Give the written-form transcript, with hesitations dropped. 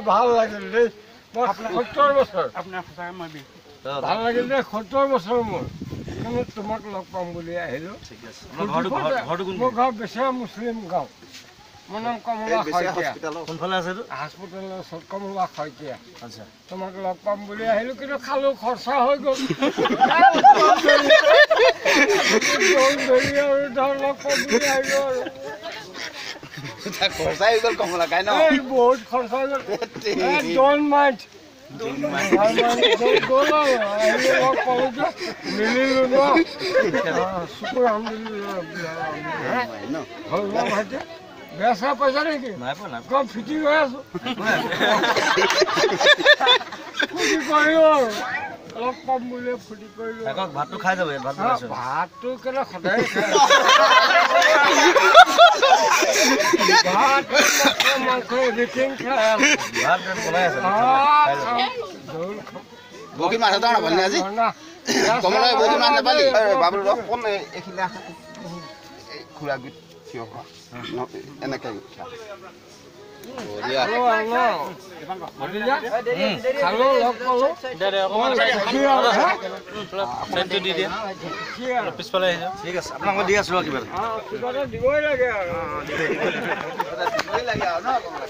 ভাল লাগিল দেই 70 বছৰ আপোনাৰ সঁচাকৈ মই ভাল লাগিল দেই 70 বছৰ মোৰ কিন্তু তোমাক লগ পাম বুলি আহিলোঁ মোৰ ঘৰ বেচেৰা মুছলিম গাঁও মোৰ নাম কমলা শইকীয়া কোনফালে আছে হাস্পতালৰ ওচৰত কমলা শইকীয়া আচ্ছা তোমাক লগ পাম বুলি আহিলোঁ কিন্তু খালোঁ খৰচা হৈ গ'ল আৰু ধৰ লগ পাম বুলি আহিলোঁ আৰু খৰচা হৈ গ'ল কমলা কাই ন বহুত খৰচা হৈ গ'ল ডোন্ট মাইণ্ড গ'ল আৰু আহিলোঁ লগ পালোঁ যে মিলিলোঁ ন শুকুৰ আলহামদুলিল্লাহ ভাইটি বেয়া চেয়া পইচা নেকি কম ফিটি হৈ আছো ফুটি কৰিলোঁ আৰু লগ পাম বুলি ফুটি কৰিলোঁ ভাতটো খাই যাব ভাতটো কেলে সদায় খাই ভাত মাংস এভৰিথিং খাই বগী মাছ এটা নাপালি আজি কমলা বগী মাছ নাপালি বাবুল কোন এইখিনি খুৰা গুট থিয় হোৱা এনেকৈ খালো লগ পালো পিছফালে ঠিক আছে আপোনাক মই দি আছো কিবা দিবই লাগে আৰু